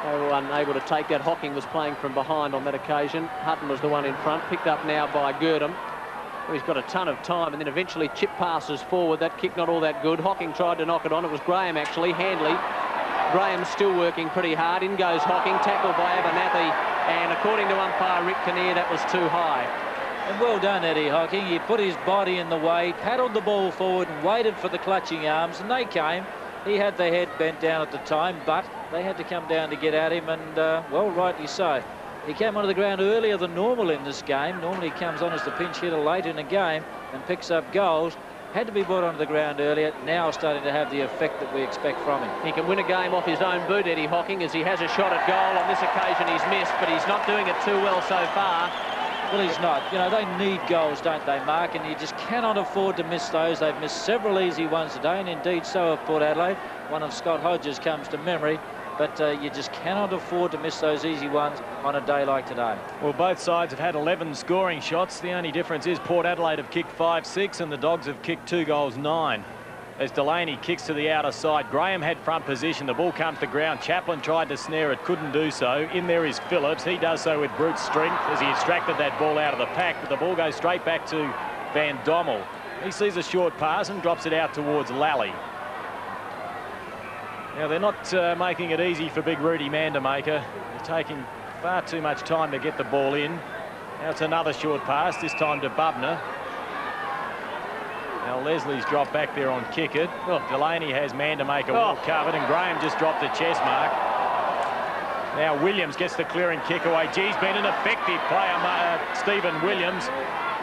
Speaker 7: They were unable to take that. Hocking was playing from behind on that occasion. Hutton was the one in front, picked up now by Girdham. He's got a ton of time, and then eventually chip passes forward. That kick not all that good. Hocking tried to knock it on. It was Graham actually. Handley. Graham's still working pretty hard. In goes Hocking, tackled by Abernathy, and according to umpire Rick Kinnear, that was too high.
Speaker 8: And well done, Eddie Hocking. He put his body in the way, paddled the ball forward and waited for the clutching arms, and they came. He had the head bent down at the time, but they had to come down to get at him, and well, rightly so. He came onto the ground earlier than normal in this game. Normally he comes on as the pinch hitter late in a game and picks up goals. Had to be brought onto the ground earlier, now starting to have the effect that we expect from him.
Speaker 7: He can win a game off his own boot, Eddie Hocking, as he has a shot at goal. On this occasion he's missed, but he's not doing it too well so far.
Speaker 8: Well, he's not. You know, they need goals, don't they, Mark? And you just cannot afford to miss those. They've missed several easy ones today, and indeed so have Port Adelaide. One of Scott Hodges comes to memory. But you just cannot afford to miss those easy ones on a day like today.
Speaker 2: Well, both sides have had 11 scoring shots. The only difference is Port Adelaide have kicked 5-6 and the Dogs have kicked 2 goals 9. As Delaney kicks to the outer side, Graham had front position. The ball comes to ground. Chaplin tried to snare it, couldn't do so. In there is Phillips. He does so with brute strength as he extracted that ball out of the pack, but the ball goes straight back to Van Dommel. He sees a short pass and drops it out towards Lally. Now, they're not making it easy for big Rudy Mandamaker. They're taking far too much time to get the ball in. Now it's another short pass, this time to Bubner. Now Leslie's dropped back there on kick it. Oh, Delaney has Mandamaker well covered, and Graham just dropped a chest mark. Now Williams gets the clearing kick away. Gee's been an effective player, Stephen Williams.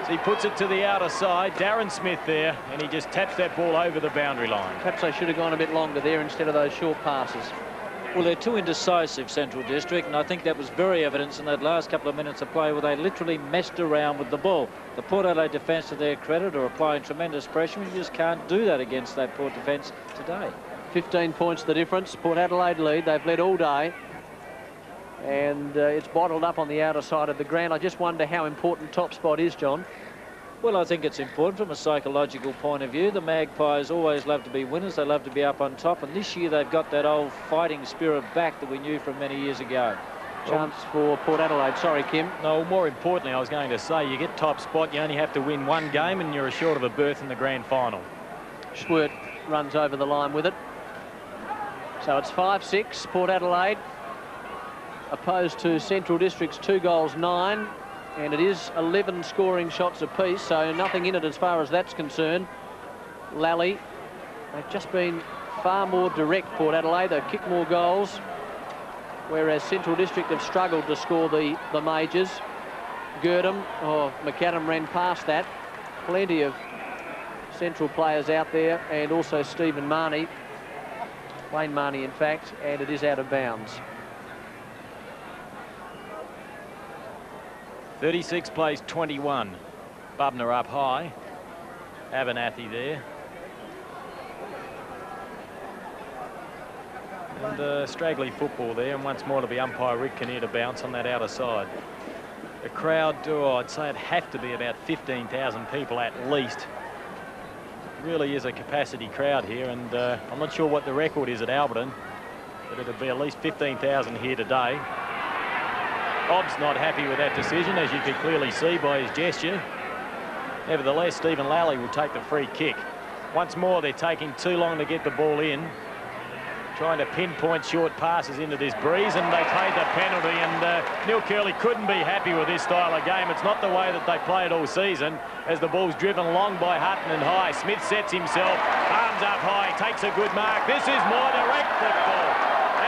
Speaker 2: So he puts it to the outer side. Darren Smith there, and he just taps that ball over the boundary line.
Speaker 7: Perhaps they should have gone a bit longer there instead of those short passes.
Speaker 8: Well, they're too indecisive, Central District, and I think that was very evident in that last couple of minutes of play where they literally messed around with the ball. The Port Adelaide defence, to their credit, are applying tremendous pressure, and you just can't do that against that Port defence today.
Speaker 7: 15 points the difference. Port Adelaide lead. They've led all day. And it's bottled up on the outer side of the ground. I just wonder how important top spot is, John.
Speaker 8: Well, I think it's important from a psychological point of view. The Magpies always love to be winners. They love to be up on top. And this year they've got that old fighting spirit back that we knew from many years ago.
Speaker 7: Chance for Port Adelaide. Sorry, Kim.
Speaker 2: No, more importantly, I was going to say, you get top spot, you only have to win one game and you're assured of a berth in the grand final.
Speaker 7: Schwert runs over the line with it. So it's 5-6, Port Adelaide, opposed to Central District's 2 goals 9, and it is 11 scoring shots apiece, so nothing in it as far as that's concerned. Lally, they've just been far more direct, Port Adelaide. They've kicked more goals, whereas Central District have struggled to score the majors. Girdham, McAdam ran past that. Plenty of Central players out there, and also Stephen Marnie, Wayne Marnie in fact, and it is out of bounds.
Speaker 2: 36 plays 21. Bubner up high. Abernathy there. And straggly football there, and once more to be umpire Rick Kinnear to bounce on that outer side. The crowd, I'd say it'd have to be about 15,000 people at least. Really is a capacity crowd here, and I'm not sure what the record is at Albertson, but it'll be at least 15,000 here today. Hobbs not happy with that decision, as you could clearly see by his gesture. Nevertheless, Stephen Lally will take the free kick. Once more, they're taking too long to get the ball in. Trying to pinpoint short passes into this breeze, and they paid the penalty, and Neil Curley couldn't be happy with this style of game. It's not the way that they play it all season, as the ball's driven long by Hutton and high. Smith sets himself, arms up high, takes a good mark. This is more direct football,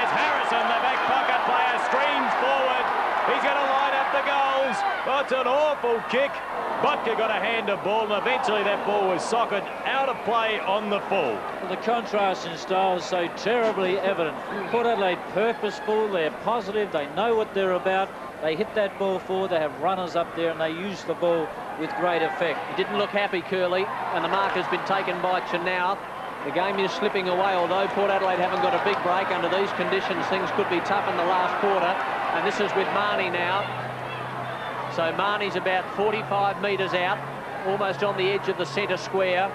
Speaker 2: as Harrison, the back pocket player, streams forward. He's going to line up the goals. Oh, it's an awful kick. Botka got a hand of ball, and eventually that ball was socket out of play on the full.
Speaker 8: Well, the contrast in style is so terribly evident. Port Adelaide purposeful, they're positive, they know what they're about. They hit that ball forward, they have runners up there, and they use the ball with great effect.
Speaker 7: He didn't look happy, Curley, and the mark has been taken by Chanau. The game is slipping away, although Port Adelaide haven't got a big break. Under these conditions, things could be tough in the last quarter. And this is with Marnie now. So Marnie's about 45 metres out, almost on the edge of the centre square.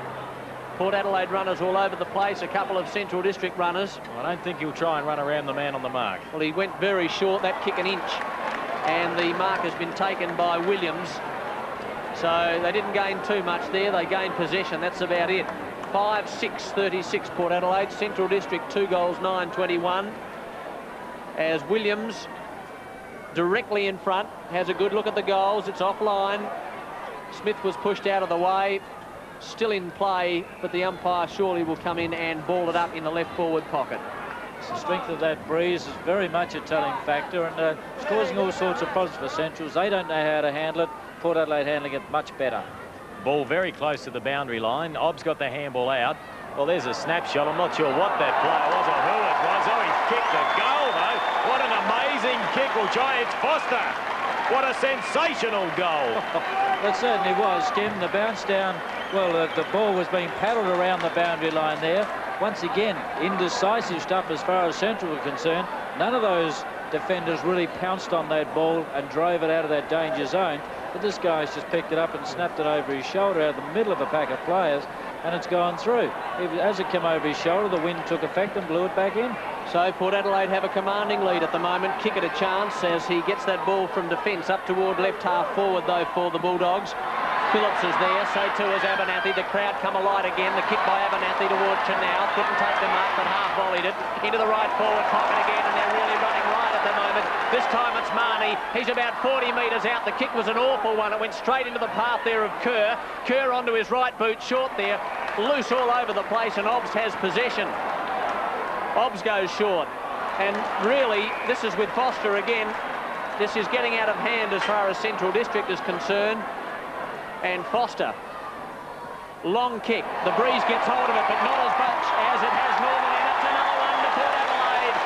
Speaker 7: Port Adelaide runners all over the place, a couple of Central District runners.
Speaker 2: I don't think he'll try and run around the man on the mark.
Speaker 7: Well, he went very short, that kick an inch. And the mark has been taken by Williams. So they didn't gain too much there, they gained possession, that's about it. 5-6-36 Port Adelaide, Central District 2 goals, 9-21. As Williams, directly in front, has a good look at the goals. It's offline. Smith was pushed out of the way, still in play, but the umpire surely will come in and ball it up in the left forward pocket.
Speaker 8: The strength of that breeze is very much a telling factor, and it's causing all sorts of problems for Centrals. They don't know how to handle it. Port Adelaide handling it much better.
Speaker 2: Ball very close to the boundary line. Obbs got the handball out. Well, there's a snapshot. I'm not sure what that player was or who it was. Oh, he kicked the goal, though. What an amazing kick. We'll try. It's Foster. What a sensational goal.
Speaker 8: It certainly was, Tim. The bounce down, well, the ball was being paddled around the boundary line there. Once again, indecisive stuff as far as Central were concerned. None of those defenders really pounced on that ball and drove it out of that danger zone. But this guy's just picked it up and snapped it over his shoulder out of the middle of a pack of players, and it's gone through. As it came over his shoulder, the wind took effect and blew it back in.
Speaker 7: So Port Adelaide have a commanding lead at the moment. Kick at a chance as he gets that ball from defence up toward left half forward, though, for the Bulldogs. Phillips is there, so too is Abernathy. The crowd come alight again. The kick by Abernathy towards Chanau. Couldn't take the mark, but half-volleyed it into the right forward pocket again, and they're really running right at the moment. This time it's Marnie. He's about 40 metres out. The kick was an awful one. It went straight into the path there of Kerr. Kerr onto his right boot, short there. Loose all over the place, and Obbs has possession. Obbs goes short. And really, this is with Foster again. This is getting out of hand as far as Central District is concerned. And Foster, long kick. The breeze gets hold of it, but not as much as it has normally. And it's another one to Port Adelaide.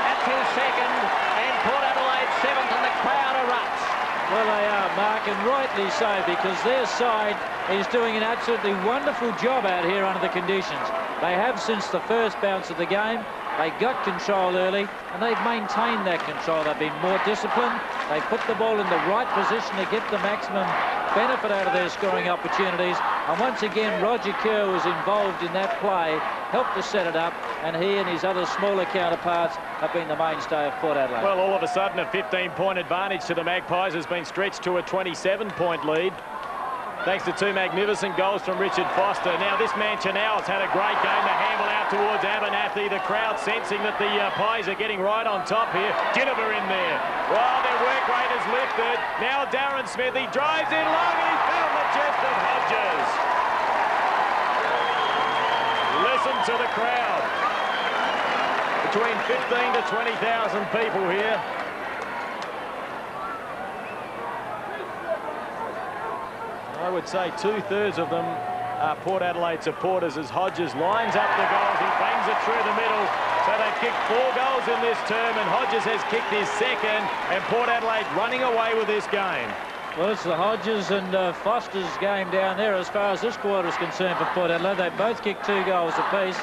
Speaker 7: That's his second, and Port Adelaide seventh, and the crowd erupts.
Speaker 8: Well, they are, Mark, and rightly so, because their side is doing an absolutely wonderful job out here under the conditions. They have since the first bounce of the game. They got control early, and they've maintained that control. They've been more disciplined. They put the ball in the right position to get the maximum benefit out of their scoring opportunities. And once again, Roger Kerr was involved in that play, helped to set it up, and he and his other smaller counterparts have been the mainstay of Port Adelaide.
Speaker 2: Well, all of a sudden, a 15-point advantage to the Magpies has been stretched to a 27-point lead. Thanks to two magnificent goals from Richard Foster. Now, this man Chanau has had a great game. The handball out towards Abernathy. The crowd sensing that the Pies are getting right on top here. Ginniver in there. Well, their work rate is lifted. Now Darren Smith, he drives in long and he's found the chest of Hodges. Listen to the crowd. Between 15 to 20,000 people here. I would say 2/3 of them are Port Adelaide supporters as Hodges lines up the goals. He bangs it through the middle. So they've kicked 4 goals in this term, and Hodges has kicked his second, and Port Adelaide running away with this game.
Speaker 8: Well, it's the Hodges and Foster's game down there as far as this quarter is concerned for Port Adelaide. They both kicked 2 goals apiece,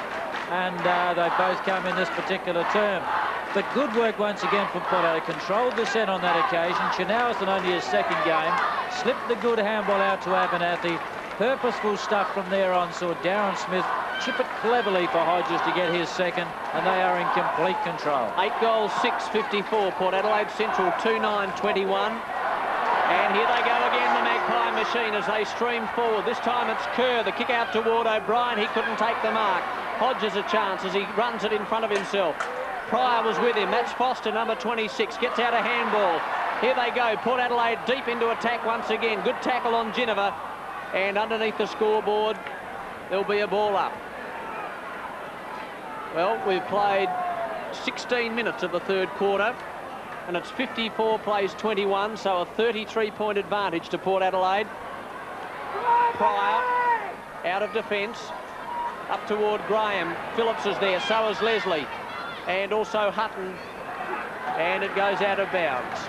Speaker 8: and they both come in this particular term. But good work once again from Port Adelaide. Controlled the set on that occasion. Chenoweth, only his second game, slipped the good handball out to Abernathy. Purposeful stuff from there on, saw Darren Smith chip it cleverly for Hodges to get his second, and they are in complete control.
Speaker 7: 8 goals, 6-54. Port Adelaide Central 2-9-21. And here they go again, the Magpie machine, as they stream forward. This time it's Kerr, the kick out toward O'Brien. He couldn't take the mark. Hodges a chance as he runs it in front of himself. Pryor was with him. That's Foster, number 26, gets out a handball. Here they go, Port Adelaide deep into attack once again. Good tackle on Ginniver. And underneath the scoreboard, there'll be a ball up. Well, we've played 16 minutes of the third quarter, and it's 54 plays 21, so a 33-point advantage to Port Adelaide. Pryor out of defence, up toward Graham. Phillips is there, so is Leslie, and also Hutton, and it goes out of bounds.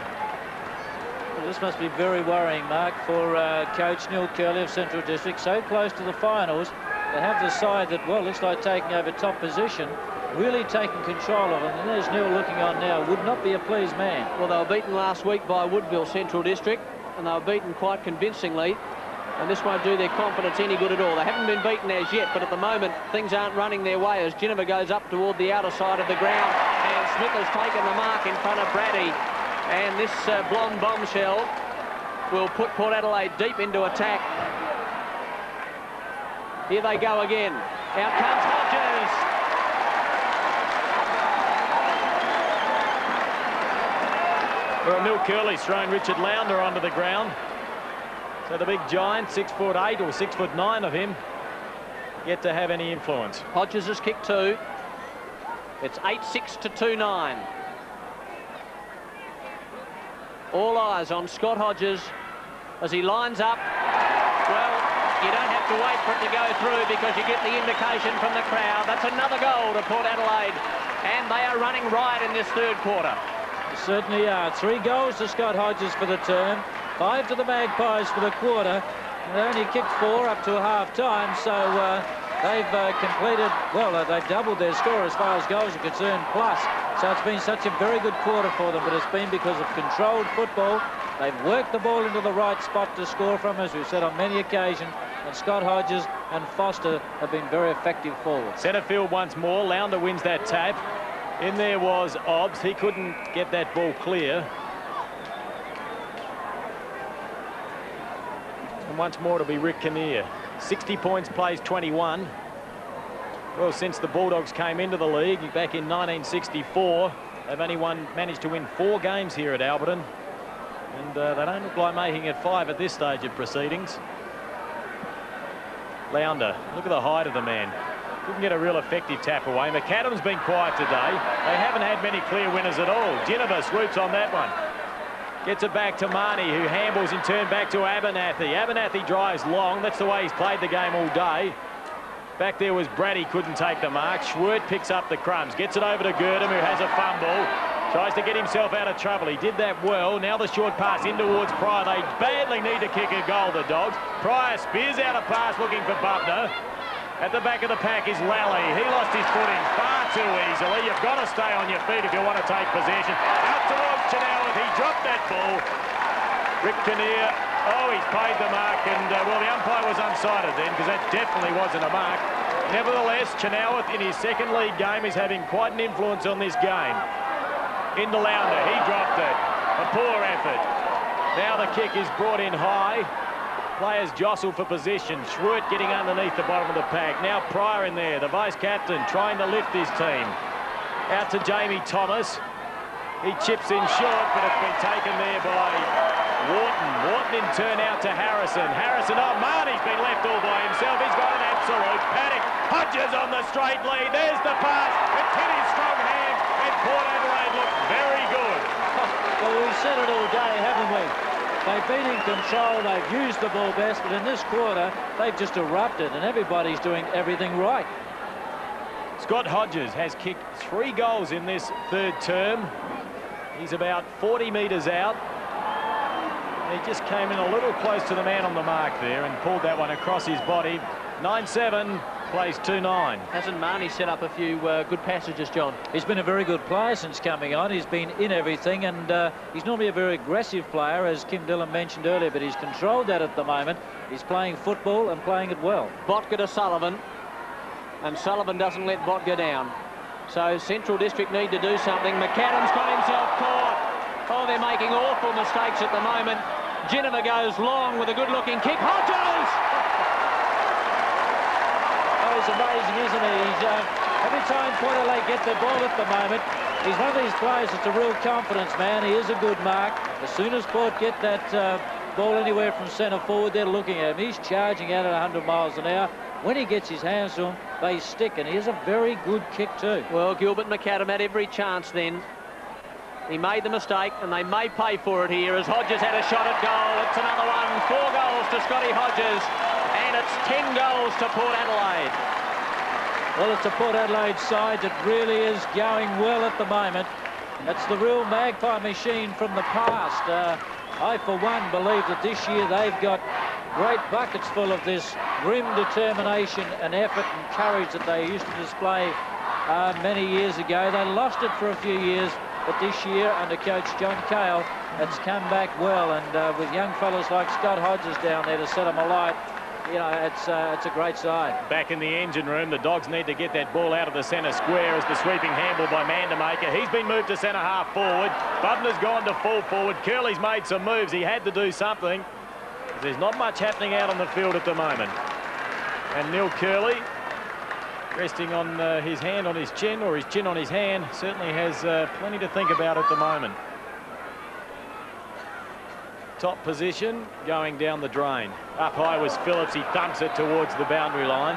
Speaker 8: Well, this must be very worrying, Mark, for coach Neil Curley of Central District. So close to the finals, they have the side that, well, looks like taking over top position, really taking control of it, and there's Neil looking on now. Would not be a pleased man.
Speaker 7: Well, they were beaten last week by Woodville Central District, and they were beaten quite convincingly, and this won't do their confidence any good at all. They haven't been beaten as yet, but at the moment things aren't running their way as Ginniver goes up toward the outer side of the ground, and Smith has taken the mark in front of Brady, and this blonde bombshell will put Port Adelaide deep into attack. Here they go again. Out comes Hodges.
Speaker 2: Well, Neil Curley's thrown Richard Lounder onto the ground. So the big giant, 6'8" or 6'9" of him, yet to have any influence.
Speaker 7: Hodges has kicked 2. It's 8-6 to 2-9. All eyes on Scott Hodges as he lines up. Well, you don't have to wait for it to go through because you get the indication from the crowd. That's another goal to Port Adelaide, and they are running riot in this third quarter.
Speaker 8: Certainly are. 3 goals to Scott Hodges for the term, 5 to the Magpies for the quarter. They only kicked 4 up to half-time, so they've completed, well, they've doubled their score as far as goals are concerned, plus. So it's been such a very good quarter for them, but it's been because of controlled football. They've worked the ball into the right spot to score from, as we've said on many occasions, and Scott Hodges and Foster have been very effective forwards.
Speaker 2: Centre field once more. Lounder wins that tap. In there was Obbs. He couldn't get that ball clear. And once more to be Rick Kinnear. 60 points, plays 21. Well, since the Bulldogs came into the league back in 1964, they've only managed to win 4 games here at Albertson. And they don't look like making it 5 at this stage of proceedings. Lounder, look at the height of the man. Couldn't get a real effective tap away. McAdam's been quiet today. They haven't had many clear winners at all. Ginniver swoops on that one. Gets it back to Marnie, who handballs in turn back to Abernathy. Abernathy drives long. That's the way he's played the game all day. Back there was Brady, couldn't take the mark. Schwert picks up the crumbs. Gets it over to Girdham, who has a fumble. Tries to get himself out of trouble. He did that well. Now the short pass in towards Pryor. They badly need to kick a goal, the Dogs. Pryor spears out a pass looking for Bubner. At the back of the pack is Lally. He lost his footing far too easily. You've got to stay on your feet if you want to take possession. Out towards Chenoweth. He dropped that ball. Rick Kinnear, oh, he's paid the mark. And, well, the umpire was unsighted then because that definitely wasn't a mark. Nevertheless, Chenoweth in his second league game is having quite an influence on this game. In the Lounder, he dropped it. A poor effort. Now the kick is brought in high. Players jostle for position. Schwert getting underneath the bottom of the pack. Now Pryor in there, the vice-captain, trying to lift his team. Out to Jamie Thomas. He chips in short, but it's been taken there by Wharton. Wharton in turn out to Harrison. Harrison, oh, Marnie's been left all by himself. He's got an absolute panic. Hodges on the straight lead. There's the pass. It's hit his strong hands, and Port Adelaide look very good.
Speaker 8: Well, we've said it all day, haven't we? They've been in control, they've used the ball best, but in this quarter, they've just erupted, and everybody's doing everything right.
Speaker 2: Scott Hodges has kicked 3 goals in this third term. He's about 40 metres out. He just came in a little close to the man on the mark there and pulled that one across his body. 9-7, plays 2-9.
Speaker 7: Hasn't Marnie set up a few good passages, John?
Speaker 8: He's been a very good player since coming on. He's been in everything, and he's normally a very aggressive player, as Kim Dillon mentioned earlier, but he's controlled that at the moment. He's playing football and playing it well.
Speaker 7: Botka to Sullivan, and Sullivan doesn't let Botka down. So Central District need to do something. McAdam's got himself caught. Oh, they're making awful mistakes at the moment. Ginniver goes long with a good-looking kick. Hodges!
Speaker 8: Oh, he's amazing, isn't he? He's, every time Port Adelaide get the ball at the moment, he's one of these players that's a real confidence man. He is a good mark. As soon as Port get that ball anywhere from centre forward, they're looking at him. He's charging out at 100 miles an hour. When he gets his hands to him, they stick, and he has a very good kick too.
Speaker 7: Well, Gilbert McAdam had every chance then. He made the mistake, and they may pay for it here as Hodges had a shot at goal. It's another one. 4 goals to Scotty Hodges, and it's 10 goals to Port Adelaide.
Speaker 8: Well, it's a Port Adelaide side that really is going well at the moment. It's the real Magpie machine from the past. I, for one, believe that this year they've got great buckets full of this grim determination and effort and courage that they used to display many years ago. They lost it for a few years, but this year, under coach John Cale, it's come back well. And with young fellas like Scott Hodges down there to set them alight, you know, it's a great side.
Speaker 2: Back in the engine room, the Dogs need to get that ball out of the centre square as the sweeping handball by Mandamaker. He's been moved to centre half forward. Bubner's gone to full forward. Curley's made some moves. He had to do something. There's not much happening out on the field at the moment. And Neil Curley, resting on his hand on his chin, or his chin on his hand, certainly has plenty to think about at the moment. Top position, going down the drain. Up high was Phillips. He thumps it towards the boundary line.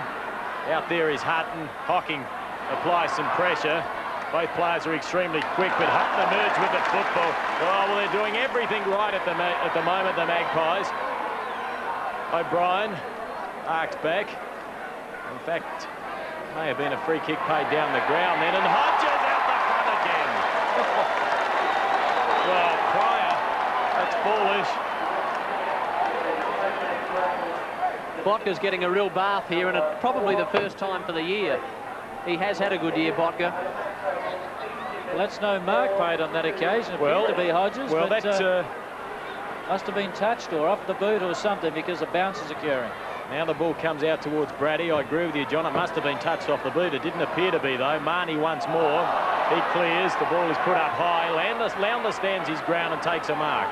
Speaker 2: Out there is Hutton. Hocking applies some pressure. Both players are extremely quick, but Hutton emerged with the football. Oh, well, they're doing everything right at the moment, the Magpies. O'Brien arcs back. In fact, may have been a free kick paid down the ground then, and Hodges out the front again. Well, Pryor, that's foolish.
Speaker 7: Botka's getting a real bath here, and it's probably the first time for the year. He has had a good year, Botka.
Speaker 8: Well, that's no mark paid on that occasion. It
Speaker 2: Well,
Speaker 8: appeared to be Hodges,
Speaker 2: well,
Speaker 8: but
Speaker 2: that
Speaker 8: must have been touched or off the boot or something, because the bounce is occurring.
Speaker 2: now the ball comes out towards Brady. I agree with you, John. It must have been touched off the boot. It didn't appear to be, though. Marnie once more. He clears. The ball is put up high. Lowndes stands his ground and takes a mark.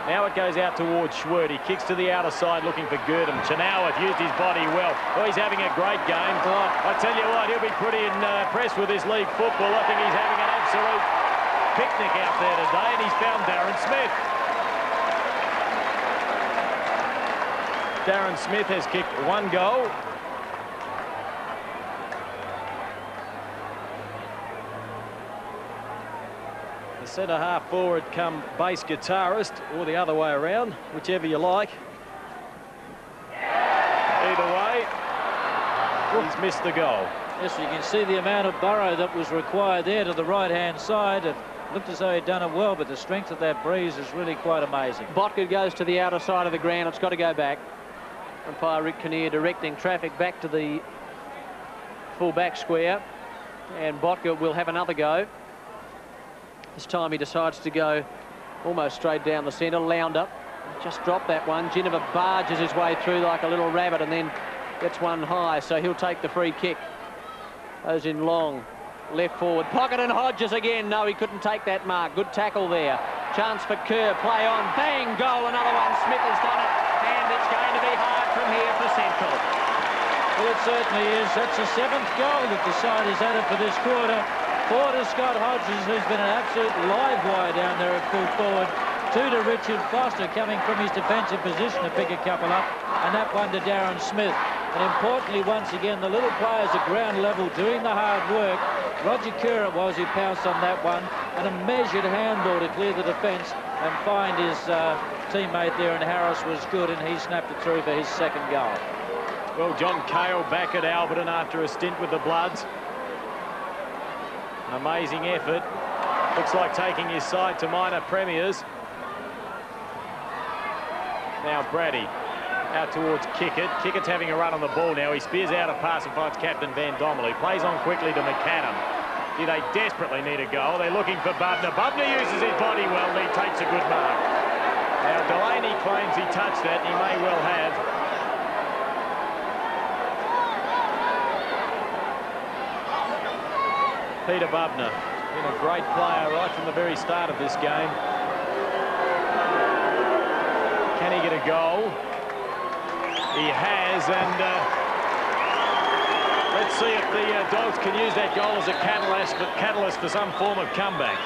Speaker 2: Now it goes out towards Schwert. He kicks to the outer side looking for Gurdon. Chanauth used his body well. Oh, he's having a great game. I tell you what, he'll be pretty impressed with this league football. I think he's having an absolute picnic out there today, and he's found Darren Smith. Darren Smith has kicked 1 goal. The centre half forward come bass guitarist, or the other way around, whichever you like. Either way, he's missed the goal.
Speaker 8: Yes, you can see the amount of burrow that was required there to the right-hand side. It looked as though he'd done it well, but the strength of that breeze is really quite amazing.
Speaker 7: Botka goes to the outer side of the ground. It's got to go back. Umpire Rick Kinnear directing traffic back to the full-back square, and Botka will have another go. This time he decides to go almost straight down the centre. Lounder just dropped that one. Ginniver barges his way through like a little rabbit and then gets one high, so he'll take the free kick. Goes in long, left forward. Pocket and Hodges again. No, he couldn't take that mark. Good tackle there. Chance for Kerr. Play on. Bang! Goal. Another one. Smith has done it. And it's going to be hard from here for Central.
Speaker 8: Well, it certainly is. That's the 7th goal that the side has added for this quarter. 4 to Scott Hodges, who's been an absolute live wire down there at full forward. 2 to Richard Foster, coming from his defensive position to pick a couple up. And that one to Darren Smith. And importantly, once again, the little players at ground level doing the hard work. Roger Kerr it was who pounced on that one. And a measured handball to clear the defence and find his teammate there. And Harris was good, and he snapped it through for his 2nd goal.
Speaker 2: Well, John Cale back at Albertson after a stint with the Bloods. An amazing effort. Looks like taking his side to minor premiers. Now Brady out towards Kickett. Kickett's having a run on the ball now. He spears out a pass and finds Captain Van Dommel. He plays on quickly to McAdam. They desperately need a goal. They're looking for Bubner. Bubner uses his body well and he takes a good mark. Now Delaney claims he touched that. He may well have. Peter Bubner, been a great player right from the very start of this game. Can he get a goal? He has, and let's see if the Dogs can use that goal as a catalyst for some form of comeback.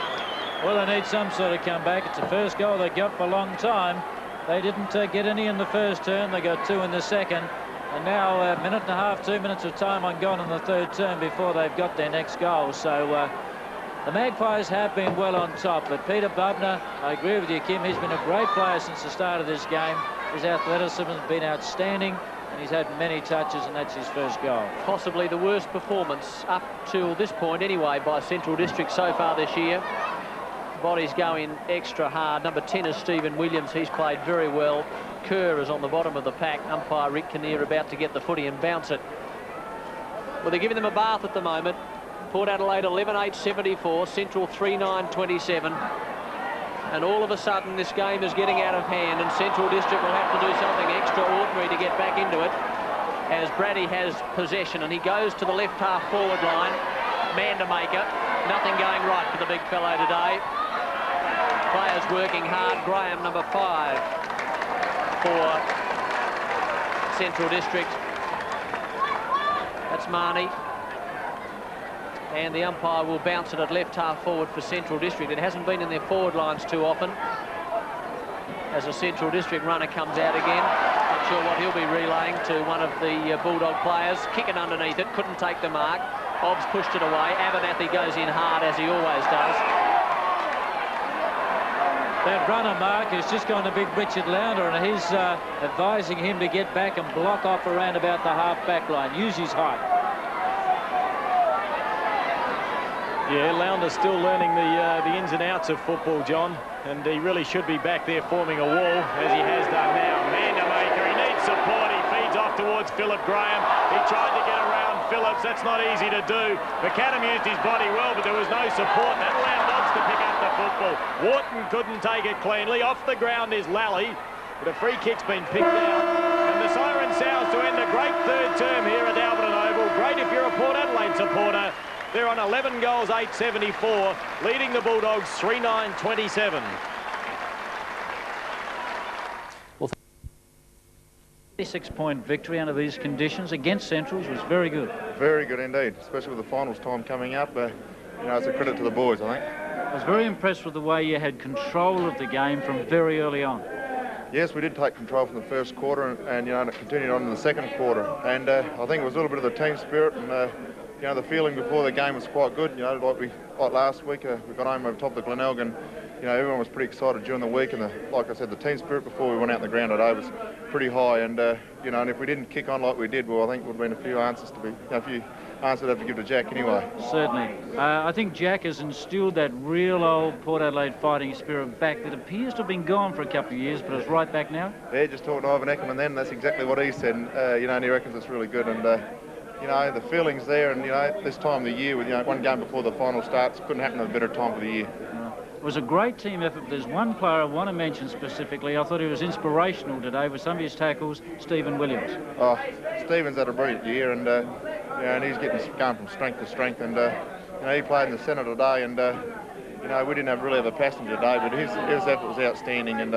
Speaker 8: Well, they need some sort of comeback. It's the first goal they got for a long time. They didn't get any in the first term. They got 2 in the second. And now a minute and a half, 2 minutes of time on gone in the third term before they've got their next goal. So the Magpies have been well on top. But Peter Bubner, I agree with you, Kim, he's been a great player since the start of this game. His athleticism has been outstanding, and he's had many touches, and that's his first goal.
Speaker 7: Possibly the worst performance up till this point anyway by Central District so far this year. Body's going extra hard. Number 10 is Stephen Williams. He's played very well. Kerr is on the bottom of the pack. Umpire Rick Kinnear about to get the footy and bounce it. Well, they're giving them a bath at the moment. Port Adelaide 11-8-74, Central 3-9-27. And all of a sudden this game is getting out of hand, and Central District will have to do something extraordinary to get back into it, as Brady has possession and he goes to the left half forward line. Man to make it. Nothing going right for the big fellow today. Players working hard. Graham, number 5 for Central District. That's Marnie. And the umpire will bounce it at left half forward for Central District. It hasn't been in their forward lines too often. As a Central District runner comes out again. Not sure what he'll be relaying to one of the Bulldog players. Kicking underneath it, couldn't take the mark. Hobbs pushed it away. Abernathy goes in hard, as he always does.
Speaker 8: That runner, Mark, has just gone to big Richard Lounder, and he's advising him to get back and block off around about the half-back line. Use his height.
Speaker 2: Yeah, Lounder's still learning the ins and outs of football, John, and he really should be back there forming a wall, as he has done now. Mandermaker, he needs support. He feeds off towards Philip Graham. He tried to get around Phillips. That's not easy to do. McAdam used his body well, but there was no support. That allowed Dogs to pick up the football. Wharton couldn't take it cleanly. Off the ground is Lally, but a free kick's been picked out. And the siren sounds to end a great third term here at Albertson Oval. Great if you're a Port Adelaide supporter. They're on 11 goals, 8-74, leading the Bulldogs 3-9-27.
Speaker 8: 36-point victory under these conditions against Centrals was very good.
Speaker 9: Very good indeed, especially with the finals time coming up. You know, it's a credit to the boys, I think.
Speaker 8: I was very impressed with the way you had control of the game from very early on.
Speaker 9: Yes, we did take control from the first quarter, and you know, it continued on in the second quarter. And I think it was a little bit of the team spirit, and you know, the feeling before the game was quite good. You know, like last week, we got home over top of the Glenelg. You know, everyone was pretty excited during the week, and like I said, the team spirit before we went out on the ground today was pretty high. And you know, and if we didn't kick on like we did, well, I think it would have been a few answers to have to give to Jack anyway.
Speaker 8: Certainly. I think Jack has instilled that real old Port Adelaide fighting spirit back that appears to have been gone for a couple of years, but it's right back now.
Speaker 9: Yeah, just talking to Ivan Eckerman then, that's exactly what he said. You know, and he reckons it's really good. And you know, the feeling's there, and you know, this time of the year, with one game before the final starts, couldn't happen at a better time of the year.
Speaker 8: It was a great team effort. There's one player I want to mention specifically. I thought he was inspirational today with some of his tackles, Stephen Williams. Oh,
Speaker 9: Stephen's had a brilliant year, and yeah, and he's going from strength to strength. And you know, he played in the centre today, and you know, we didn't really have a passenger today, but his effort was outstanding, and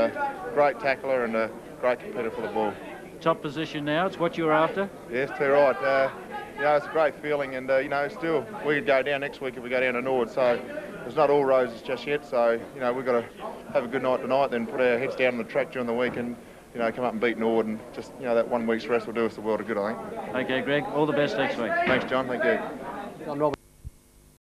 Speaker 9: great tackler and a great competitor for the ball.
Speaker 8: Top position now. It's what you're after.
Speaker 9: Yes, they're right. You know, it's a great feeling, and you know, still we could go down next week if we go down to Norwood, so it's not all roses just yet. So you know, we've got to have a good night tonight, then put our heads down on the track during the week, and you know, come up and beat Norwood, and just, you know, that 1 week's rest will do us the world of good, I think.
Speaker 8: Okay, Greg. All the best next week.
Speaker 9: Thanks, John. Thank you.